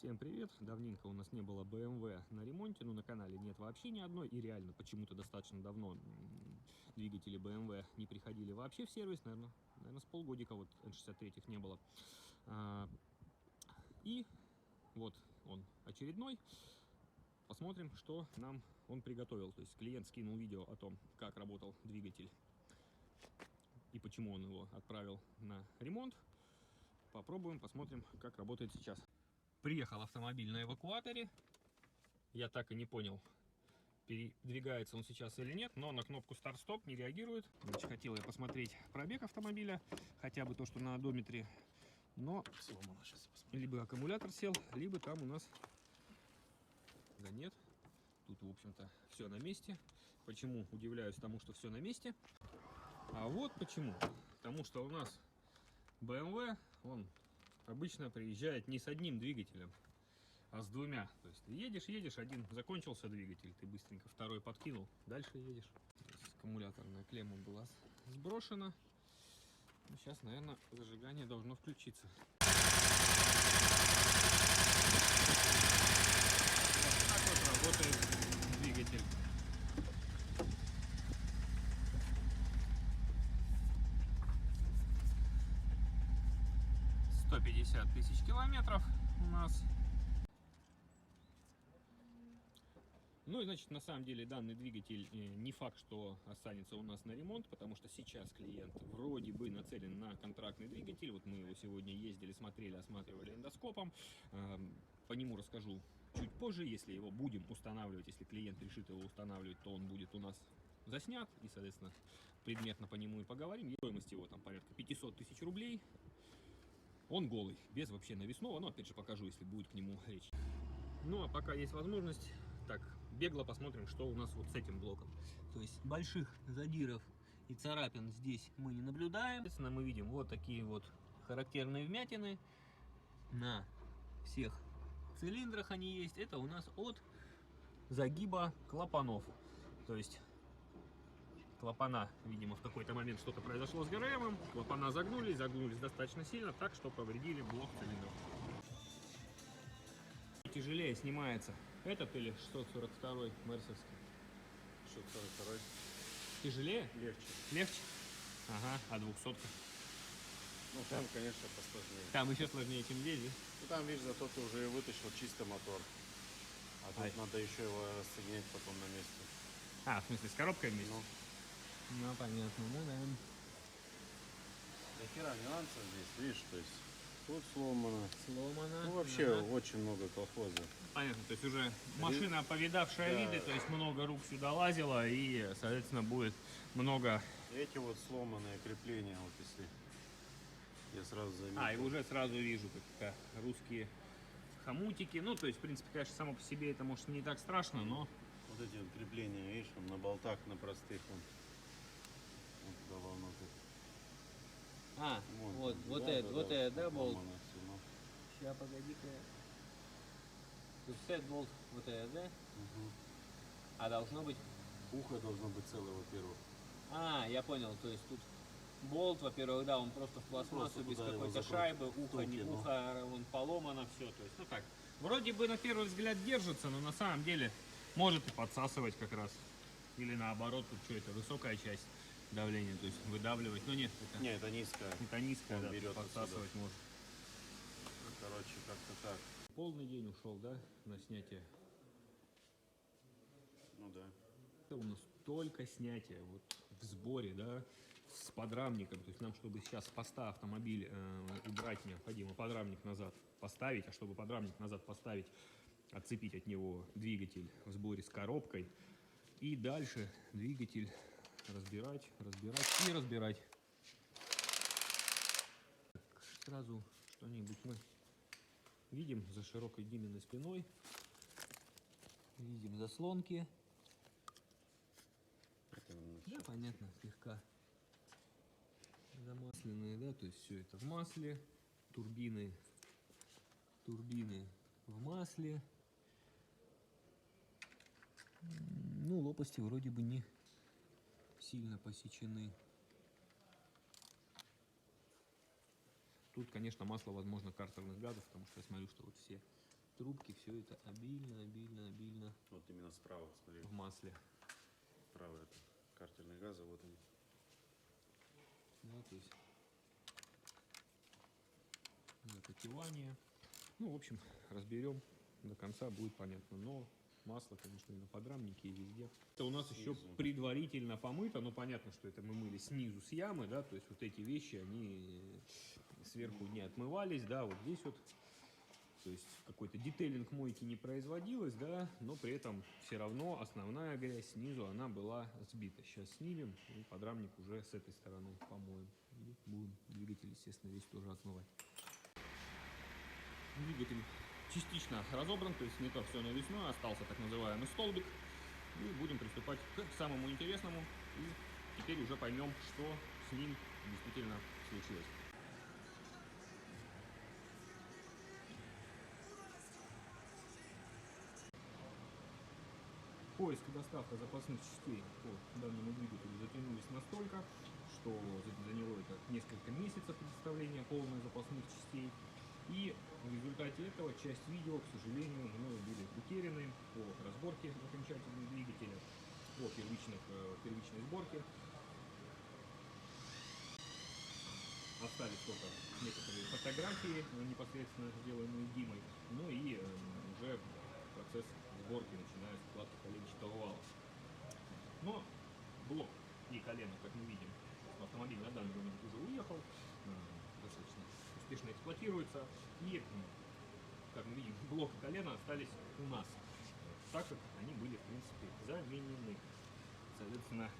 Всем привет! Давненько у нас не было BMW на ремонте, ну на канале нет вообще ни одной, и реально почему-то достаточно давно двигатели BMW не приходили вообще в сервис, наверное с полгодика вот N63 не было. И вот он очередной, посмотрим, что нам он приготовил. То есть клиент скинул видео о том, как работал двигатель и почему он его отправил на ремонт. Попробуем, посмотрим, как работает сейчас. Приехал автомобиль на эвакуаторе. Я так и не понял, передвигается он сейчас или нет, но на кнопку старт-стоп не реагирует. Значит, хотел я посмотреть пробег автомобиля, хотя бы то, что на одометре, но либо аккумулятор сел, либо там у нас... Да нет, тут, в общем-то, все на месте. Почему удивляюсь тому, что все на месте? А вот почему. Потому что у нас BMW, он обычно приезжает не с одним двигателем, а с двумя. То есть ты едешь, один закончился двигатель, ты быстренько второй подкинул, дальше едешь. Аккумуляторная клемма была сброшена. Ну, сейчас, наверное, зажигание должно включиться. Вот так вот работает двигатель. $150 тысяч километров у нас. Ну и значит, на самом деле данный двигатель не факт, что останется у нас на ремонт, потому что сейчас клиент вроде бы нацелен на контрактный двигатель. Вот мы его сегодня ездили, смотрели, осматривали эндоскопом. По нему расскажу чуть позже. Если его будем устанавливать, если клиент решит его устанавливать, то он будет у нас заснят. И, соответственно, предметно по нему и поговорим. Стоимость его там порядка 500 тысяч рублей. Он голый, без вообще навесного. Но опять же покажу, если будет к нему речь. Ну а пока есть возможность, так, бегло посмотрим, что у нас вот с этим блоком. То есть больших задиров и царапин здесь мы не наблюдаем. Соответственно, мы видим вот такие вот характерные вмятины на всех цилиндрах они есть. Это у нас от загиба клапанов. То есть клапана, видимо, в какой-то момент что-то произошло с ГРМ. Клапана загнулись достаточно сильно, так что повредили блок цилиндров. Тяжелее снимается этот или 642 мерсовский? 642. Тяжелее? Легче. Легче? Ага, а 200? Ну там, конечно, посложнее. Там еще сложнее, чем здесь, да? Ну там, видишь, зато ты уже вытащил чисто мотор. А тут надо еще его рассоединять потом на месте. А, в смысле, с коробкой вместе? Ну понятно, ну да. До хера нюансов здесь, видишь, то есть тут сломано. Сломано. Ну вообще очень много колхоза. Понятно, то есть уже машина, повидавшая виды, то есть много рук сюда лазила и, соответственно, будет много... Эти вот сломанные крепления, вот если я сразу заметил. А, и уже сразу вижу какие-то русские хомутики. Ну, то есть, в принципе, конечно, само по себе это, может, не так страшно, но... Вот эти вот крепления, видишь, там на болтах, на простых, вот туда вовнутрь. А, вот это, да, болт? Сейчас, погоди-ка. Тут стоит болт, вот это, да? А должно быть... Ухо должно быть целое, во-первых. А, я понял, то есть тут болт, во-первых, да, он просто в пластмассу, без какой-то шайбы, ухо, не ухо, он поломано, все, то есть, ну так, вроде бы на первый взгляд держится, но на самом деле может и подсасывать как раз, или наоборот, тут что это, высокая часть давления, то есть выдавливать, но нет, это, нет, это низкая. Это низкая, да, берет подсасывать отсюда. Может. Короче, как-то так. Полный день ушел, да, на снятие? Ну да. Это у нас только снятие, вот в сборе, да, с подрамником. То есть нам, чтобы сейчас с поста автомобиль убрать, необходимо подрамник назад поставить, а чтобы подрамник назад поставить, отцепить от него двигатель в сборе с коробкой. И дальше двигатель разбирать и разбирать. Сразу что-нибудь мы видим за широкой Диминой спиной. Видим заслонки. Да, понятно, слегка замасленные, да, то есть все это в масле. Турбины в масле. Ну, лопасти вроде бы не сильно посечены. Тут, конечно, масло, возможно, картерных газов, потому что я смотрю, что вот все трубки, все это обильно Вот именно справа, смотри, в масле. справа это картерные газы, вот они. Да, то есть запотевание. Ну, в общем, разберем до конца, будет понятно. Но масло, конечно, и на подрамнике, и везде. Это у нас Снизу. еще предварительно помыто, но понятно, что это мы мыли снизу с ямы, да, то есть вот эти вещи, они сверху не отмывались, да, вот здесь вот. То есть какой-то детейлинг мойки не производилось, да, но при этом все равно основная грязь снизу, она была сбита. Сейчас снимем и подрамник уже с этой стороны помоем. И будем двигатель, естественно, весь тоже отмывать. Двигатель частично разобран, то есть не то все навесное, остался так называемый столбик. И будем приступать к самому интересному. И теперь уже поймем, что с ним действительно случилось. Поиск и доставка запасных частей по данному двигателю затянулись настолько, что заняло это несколько месяцев предоставления полных запасных частей. И в результате этого часть видео, к сожалению, мною были утеряны по разборке окончательного двигателя, по первичной сборке. Остались только некоторые фотографии, непосредственно сделанные Димой, ну и уже процесс сборки, начиная с укладки коленчатого вала. Но блок и колено, как мы видим, автомобиль на данный момент уже уехал, достаточно успешно эксплуатируется. И, как мы видим, блок и колено остались у нас, так как они были, в принципе, заменены. Соответственно,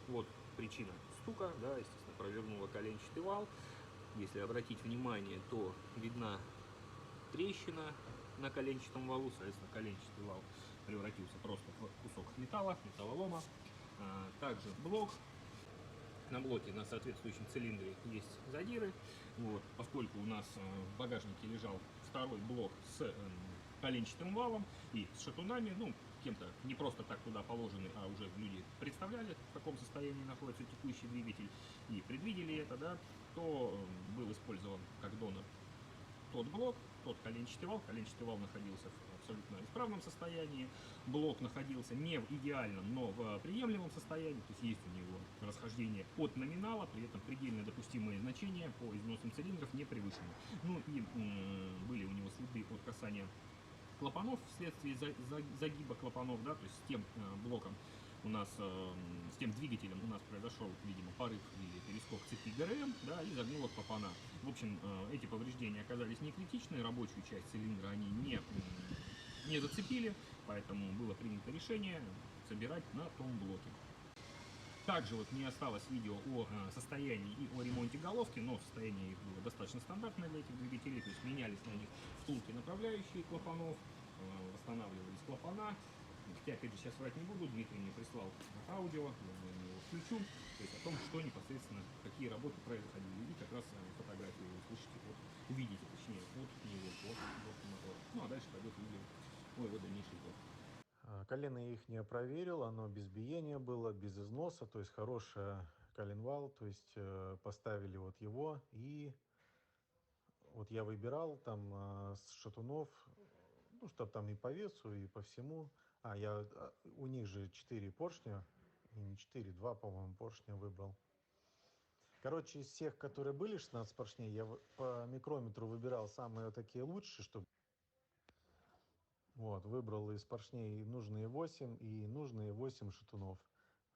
вот причина стука, да, естественно, провернула коленчатый вал. Если обратить внимание, то видна трещина на коленчатом валу, соответственно, коленчатый вал превратился просто в кусок металла, металлолома. Также блок. На блоке на соответствующем цилиндре есть задиры. Вот, поскольку у нас в багажнике лежал второй блок с коленчатым валом и с шатунами, ну, кем-то не просто так туда положены, а уже люди представляли, в каком состоянии находится текущий двигатель, и предвидели это, да, то был использован как донор тот блок, тот коленчатый вал находился в абсолютно исправном состоянии, блок находился не в идеальном, но в приемлемом состоянии, то есть есть у него расхождение от номинала, при этом предельно допустимые значения по износам цилиндров не превышены. Ну и были у него следы от касания клапанов вследствие загиба клапанов, да, то есть с тем блоком у нас, с тем двигателем у нас произошел, видимо, порыв или перескок цепи ГРМ, да, и загнуло клапана. В общем, эти повреждения оказались не критичны, рабочую часть цилиндра они не зацепили, поэтому было принято решение собирать на том блоке. Также вот не осталось видео о состоянии и о ремонте головки, но состояние их было достаточно стандартное для этих двигателей, то есть менялись на них втулки направляющие клапанов, восстанавливались клапана. Хотя, опять же, сейчас врать не буду, Дмитрий мне прислал аудио, я его включу, то есть о том, что непосредственно, какие работы происходили, и как раз фотографии вы услышите, вот, увидите, точнее, от него, от мотора. Ну, а дальше пойдет видео о его дальнейшей сборке. Колено я их не проверил, оно без биения было, без износа, то есть хороший коленвал, то есть поставили вот его, и вот я выбирал там с шатунов, ну, чтобы там и по весу, и по всему. У них же 4 поршня, и не 4, 2, по-моему, поршня выбрал. Короче, из всех, которые были 16 поршней, я по микрометру выбирал самые такие лучшие, чтобы... Вот, выбрал из поршней нужные 8 и нужные 8 шатунов.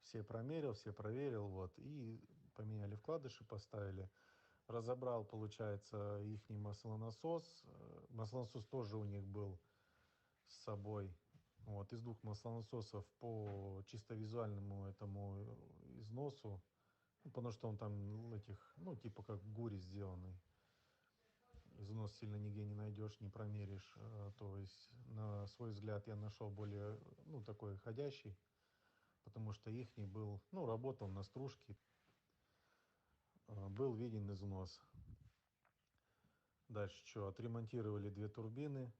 Все промерил, все проверил, вот, и поменяли вкладыши, поставили. Разобрал, получается, их маслонасос. Маслонасос тоже у них был с собой. Вот, из двух маслонасосов по чисто визуальному этому износу, ну, потому что он там этих, ну, типа как гури сделанный. Износ сильно нигде не найдешь, не промеришь. То есть, на свой взгляд, я нашел более, ну, такой ходящий, потому что ихний был, ну, работал на стружке, был виден износ. Дальше что, отремонтировали 2 турбины.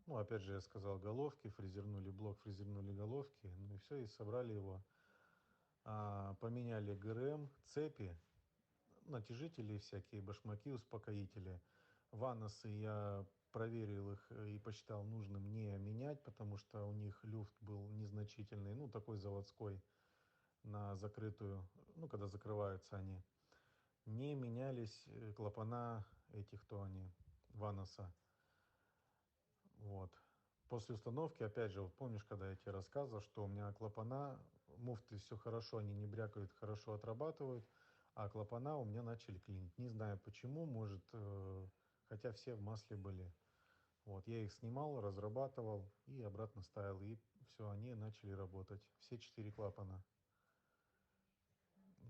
Ну, опять же, я сказал, головки, фрезернули блок, фрезернули головки, ну и все, и собрали его. Поменяли ГРМ, цепи, натяжители всякие, башмаки, успокоители. Ваносы я проверил их и посчитал нужным не менять, потому что у них люфт был незначительный, ну такой заводской, на закрытую, ну когда закрываются они. Не менялись клапана этих, кто они, Ваноса. Вот. После установки, опять же, вот помнишь, когда я тебе рассказывал, что у меня клапана, муфты все хорошо, они не брякают, хорошо отрабатывают, а клапана у меня начали клинить. Не знаю почему, может, хотя все в масле были. Вот, я их снимал, разрабатывал и обратно ставил, и все, они начали работать. Все 4 клапана.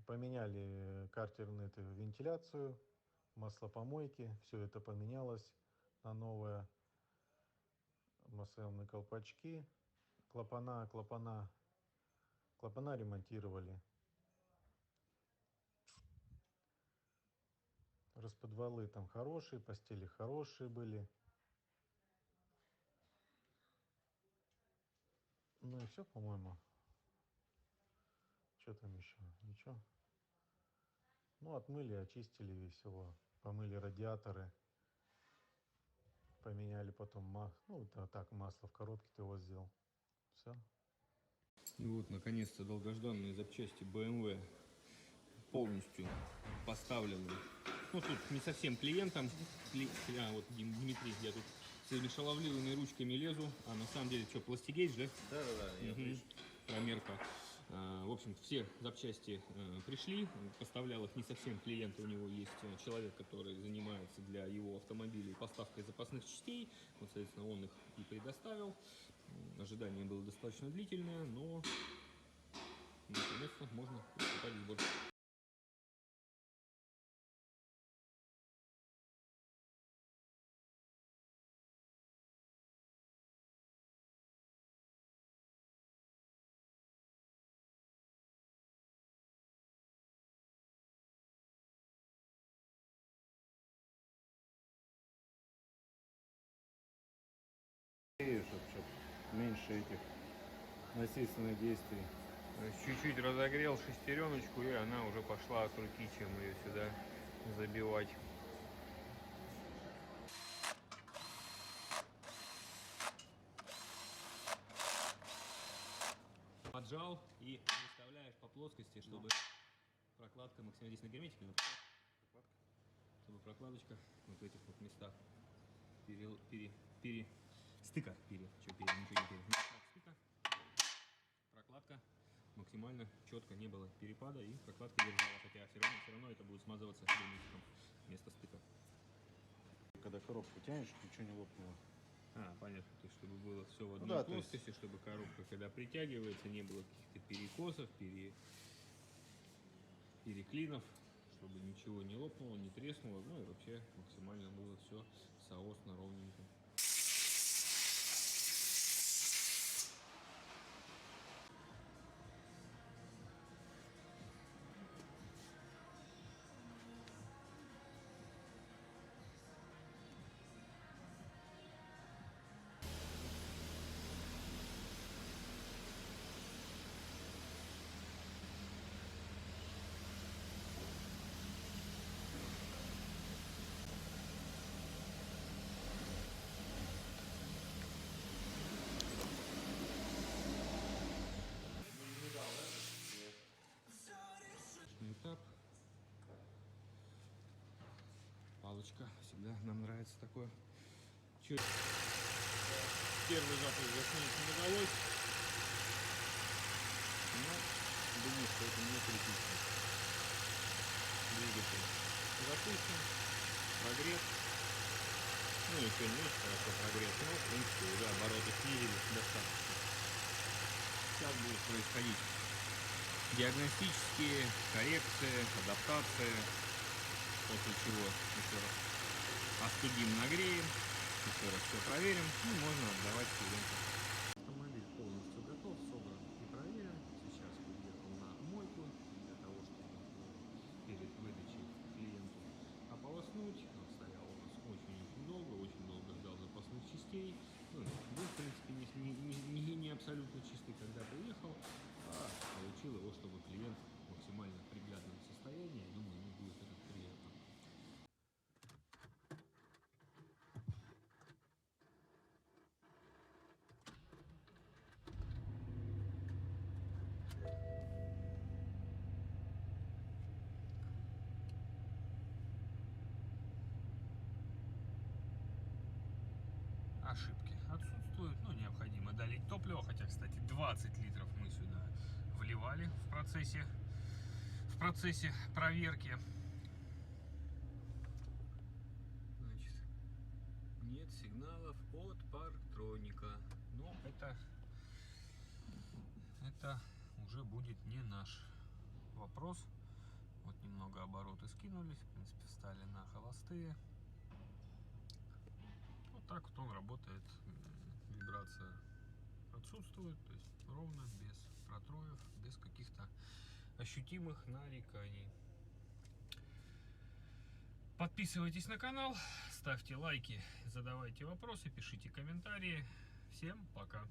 Поменяли картерную эту вентиляцию, маслопомойки, все это поменялось на новое. Маслоемные колпачки, клапана ремонтировали. Расподвалы там хорошие, постели хорошие были. Ну и все, по-моему. Что там еще? Ничего. Ну, отмыли, очистили весь его. Помыли радиаторы. Поменяли потом, ну, это так, масло в коробке ты его сделал. Все. И вот, наконец-то, долгожданные запчасти BMW полностью поставлены. Ну, тут не совсем клиентам. Вот, Дмитрий, я тут с этими шаловливыми ручками лезу. А на самом деле, что, пластигейдж, да? Да, Угу. Промерка. В общем, все запчасти пришли. Поставлял их не совсем клиент. У него есть человек, который занимается для его автомобилей поставкой запасных частей. Вот, соответственно, он их и предоставил. Ожидание было достаточно длительное, но наконец-то можно приступать к сборке. Чтобы меньше этих насильственных действий. Чуть-чуть разогрел шестереночку, и она уже пошла от руки, чем ее сюда забивать. Поджал и выставляешь по плоскости, чтобы прокладка максимально здесь на герметике, чтобы прокладочка вот в этих вот местах стыка, стыка, прокладка максимально четко, не было перепада, и прокладка держала, хотя все равно это будет смазываться герметиком вместо стыка. Когда коробку тянешь, ничего не лопнуло. Понятно, то есть, чтобы было все в одной Да, плоскости, чтобы коробка, когда притягивается, не было каких-то перекосов, переклинов, чтобы ничего не лопнуло, не треснуло, ну и вообще максимально было все соосно, ровненько. Этап. Палочка. Всегда нам нравится такое. Чуть первый запуск заснять не удалось. Но думаю, что это не критично. Двигатель запущен, прогрет. Ну, еще не очень хорошо прогрет, но в принципе уже обороты снизились достаточно. Сейчас будет происходить диагностические коррекции, адаптация, после чего еще раз остудим, нагреем, еще раз все проверим, и можно отдавать клиенту. Автомобиль полностью готов, собран и проверен. Сейчас подъехал на мойку для того, чтобы перед выдачей клиенту ополоснуть. Он стоял у нас очень долго ждал запасных частей. Ну, был, в принципе, не абсолютно чистый, когда приехал, а получил его, чтобы клиент в максимально приглядном состоянии. Я думаю, ему будет это приятно. ошибки. Отсутствует, ну, необходимо долить топливо, хотя, кстати, 20 литров мы сюда вливали в процессе проверки. Значит, нет сигналов от парктроника. Но это уже будет не наш вопрос. Вот немного обороты скинулись, в принципе, встали на холостые. Вот так вот он работает. Вибрация отсутствует, то есть ровно, без протроев, без каких-то ощутимых нареканий. Подписывайтесь на канал, ставьте лайки, задавайте вопросы, пишите комментарии. Всем пока!